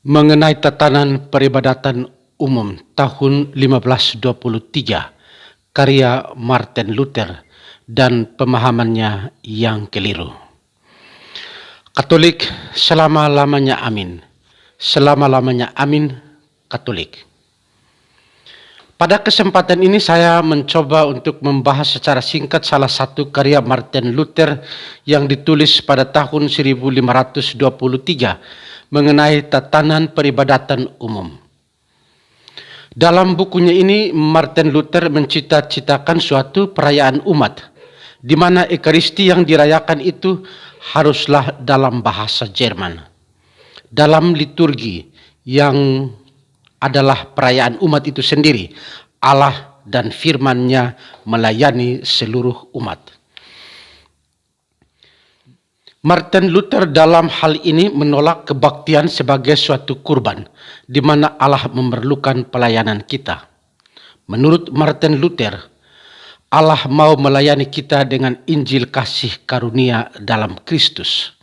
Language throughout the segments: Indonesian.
mengenai tatanan peribadatan umum tahun 1523 karya Martin Luther dan pemahamannya yang keliru. Katolik selama-lamanya amin. Selama-lamanya amin, Katolik. Pada kesempatan ini saya mencoba untuk membahas secara singkat salah satu karya Martin Luther yang ditulis pada tahun 1523 mengenai tatanan peribadatan umum. Dalam bukunya ini, Martin Luther mencita-citakan suatu perayaan umat, di mana Ekaristi yang dirayakan itu haruslah dalam bahasa Jerman, dalam liturgi yang adalah perayaan umat itu sendiri. Allah dan firman-Nya melayani seluruh umat. Martin Luther dalam hal ini menolak kebaktian sebagai suatu kurban, di mana Allah memerlukan pelayanan kita. Menurut Martin Luther, Allah mau melayani kita dengan Injil kasih karunia dalam Kristus.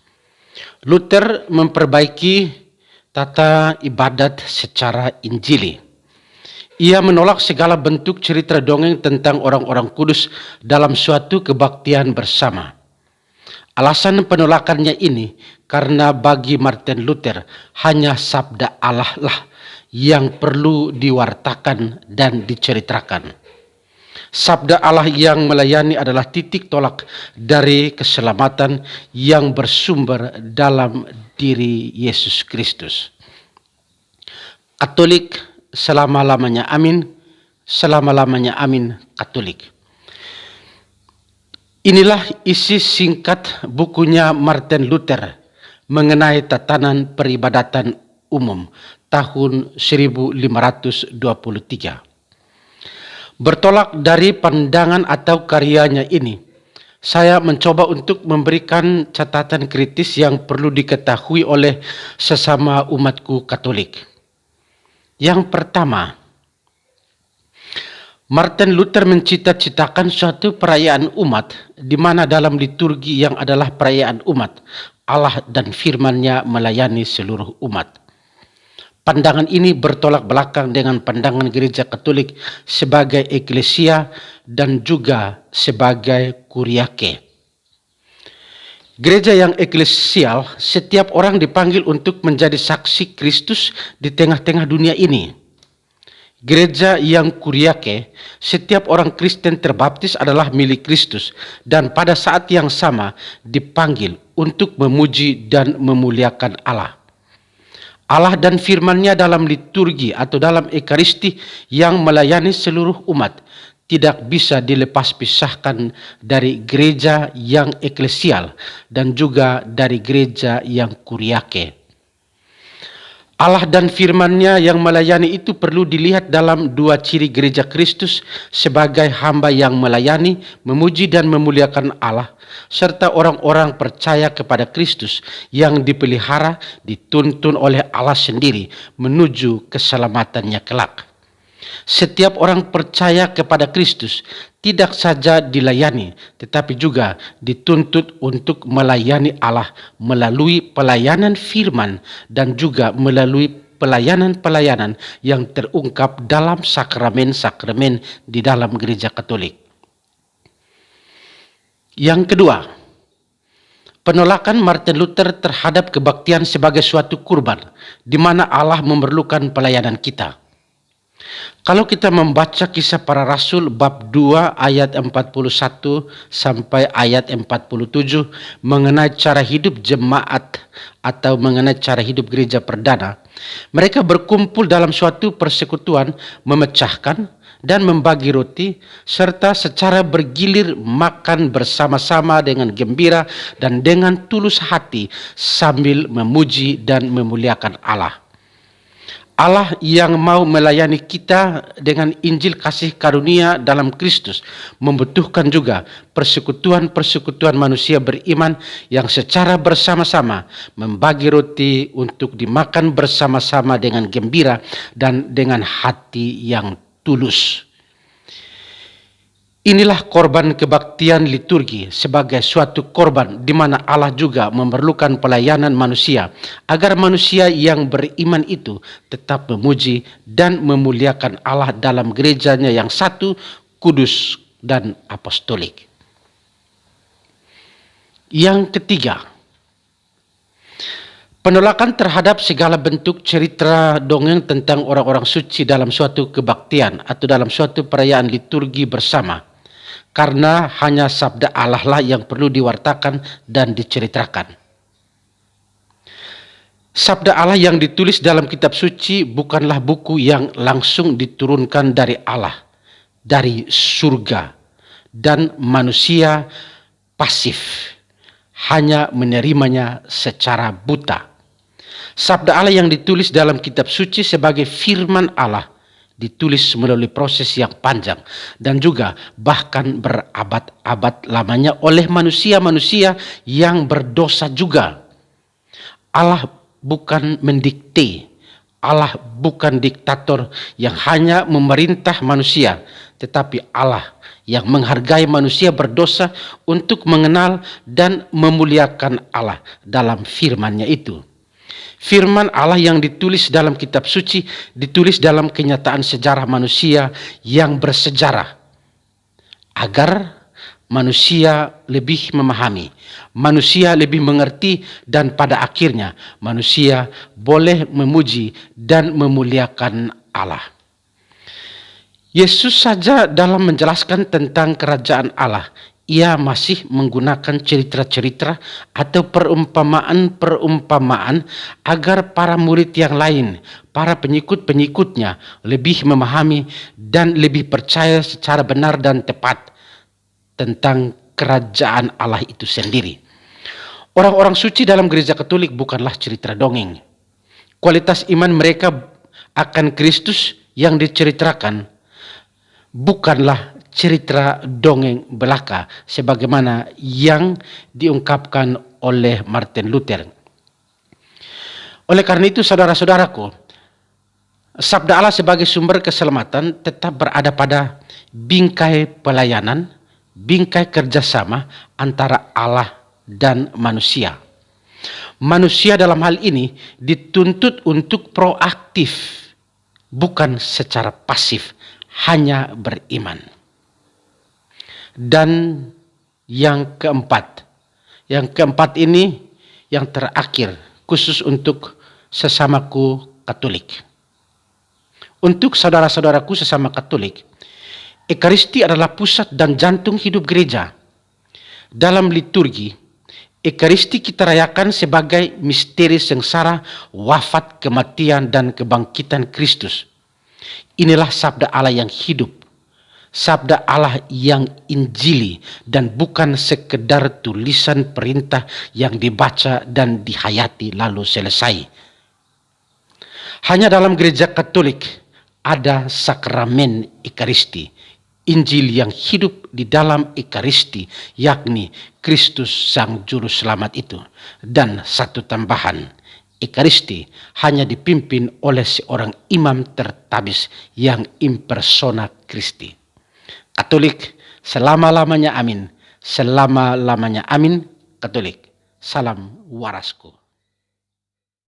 Luther memperbaiki tata ibadat secara Injili. Ia menolak segala bentuk cerita dongeng tentang orang-orang kudus dalam suatu kebaktian bersama. Alasan penolakannya ini karena bagi Martin Luther hanya sabda Allah lah yang perlu diwartakan dan diceritakan. Sabda Allah yang melayani adalah titik tolak dari keselamatan yang bersumber dalam diri Yesus Kristus. Katolik selama-lamanya amin, selama-lamanya amin, Katolik. Inilah isi singkat bukunya Martin Luther mengenai tatanan peribadatan umum tahun 1523. Bertolak dari pandangan atau karyanya ini, saya mencoba untuk memberikan catatan kritis yang perlu diketahui oleh sesama umatku Katolik. Yang pertama, Martin Luther mencita-citakan suatu perayaan umat, di mana dalam liturgi yang adalah perayaan umat, Allah dan firman-Nya melayani seluruh umat. Pandangan ini bertolak belakang dengan pandangan gereja Katolik sebagai eklesia dan juga sebagai kuriake. Gereja yang eklesial, setiap orang dipanggil untuk menjadi saksi Kristus di tengah-tengah dunia ini. Gereja yang kuriake, setiap orang Kristen terbaptis adalah milik Kristus dan pada saat yang sama dipanggil untuk memuji dan memuliakan Allah. Allah dan firman-Nya dalam liturgi atau dalam Ekaristi yang melayani seluruh umat tidak bisa dilepas pisahkan dari gereja yang eklesial dan juga dari gereja yang kuriake. Allah dan firman-Nya yang melayani itu perlu dilihat dalam dua ciri gereja Kristus sebagai hamba yang melayani, memuji dan memuliakan Allah, serta orang-orang percaya kepada Kristus yang dipelihara, dituntun oleh Allah sendiri menuju keselamatannya kelak. Setiap orang percaya kepada Kristus tidak saja dilayani, tetapi juga dituntut untuk melayani Allah melalui pelayanan firman dan juga melalui pelayanan-pelayanan yang terungkap dalam sakramen-sakramen di dalam gereja Katolik. Yang kedua, penolakan Martin Luther terhadap kebaktian sebagai suatu kurban, di mana Allah memerlukan pelayanan kita. Kalau kita membaca Kisah Para Rasul bab 2 ayat 41 sampai ayat 47 mengenai cara hidup jemaat atau mengenai cara hidup gereja perdana, mereka berkumpul dalam suatu persekutuan, memecahkan dan membagi roti, serta secara bergilir makan bersama-sama dengan gembira dan dengan tulus hati sambil memuji dan memuliakan Allah. Allah yang mau melayani kita dengan Injil kasih karunia dalam Kristus membutuhkan juga persekutuan-persekutuan manusia beriman yang secara bersama-sama membagi roti untuk dimakan bersama-sama dengan gembira dan dengan hati yang tulus. Inilah korban kebaktian liturgi sebagai suatu korban di mana Allah juga memerlukan pelayanan manusia agar manusia yang beriman itu tetap memuji dan memuliakan Allah dalam gerejanya yang satu, kudus dan apostolik. Yang ketiga, penolakan terhadap segala bentuk cerita dongeng tentang orang-orang suci dalam suatu kebaktian atau dalam suatu perayaan liturgi bersama. Karena hanya sabda Allah lah yang perlu diwartakan dan diceritakan. Sabda Allah yang ditulis dalam kitab suci bukanlah buku yang langsung diturunkan dari Allah, dari surga, dan manusia pasif, hanya menerimanya secara buta. Sabda Allah yang ditulis dalam kitab suci sebagai firman Allah ditulis melalui proses yang panjang dan juga bahkan berabad-abad lamanya oleh manusia-manusia yang berdosa juga. Allah bukan mendikte, Allah bukan diktator yang hanya memerintah manusia, tetapi Allah yang menghargai manusia berdosa untuk mengenal dan memuliakan Allah dalam firman-Nya itu. Firman Allah yang ditulis dalam kitab suci ditulis dalam kenyataan sejarah manusia yang bersejarah agar manusia lebih memahami, manusia lebih mengerti, dan pada akhirnya manusia boleh memuji dan memuliakan Allah. Yesus saja dalam menjelaskan tentang kerajaan Allah, ia masih menggunakan cerita-cerita atau perumpamaan-perumpamaan agar para murid yang lain, para pengikut-pengikutnya lebih memahami dan lebih percaya secara benar dan tepat tentang kerajaan Allah itu sendiri. Orang-orang suci dalam gereja Katolik bukanlah cerita dongeng. Kualitas iman mereka akan Kristus yang diceritakan bukanlah cerita dongeng belaka sebagaimana yang diungkapkan oleh Martin Luther. Oleh karena itu, saudara-saudaraku, sabda Allah sebagai sumber keselamatan tetap berada pada bingkai pelayanan, bingkai kerjasama antara Allah dan manusia. Manusia dalam hal ini dituntut untuk proaktif, bukan secara pasif, hanya beriman. Dan yang keempat ini yang terakhir, khusus untuk sesamaku Katolik. Untuk saudara-saudaraku sesama Katolik, Ekaristi adalah pusat dan jantung hidup gereja. Dalam liturgi, Ekaristi kita rayakan sebagai misteri sengsara, wafat, kematian, dan kebangkitan Kristus. Inilah sabda Allah yang hidup, sabda Allah yang injili, dan bukan sekedar tulisan perintah yang dibaca dan dihayati lalu selesai. Hanya dalam gereja Katolik ada sakramen Ekaristi, Injil yang hidup di dalam Ekaristi, yakni Kristus Sang Juru Selamat itu. Dan satu tambahan, Ekaristi hanya dipimpin oleh seorang imam tertabis yang impersona Kristi. Katolik, selama-lamanya amin. Selama-lamanya amin, Katolik. Salam warasku.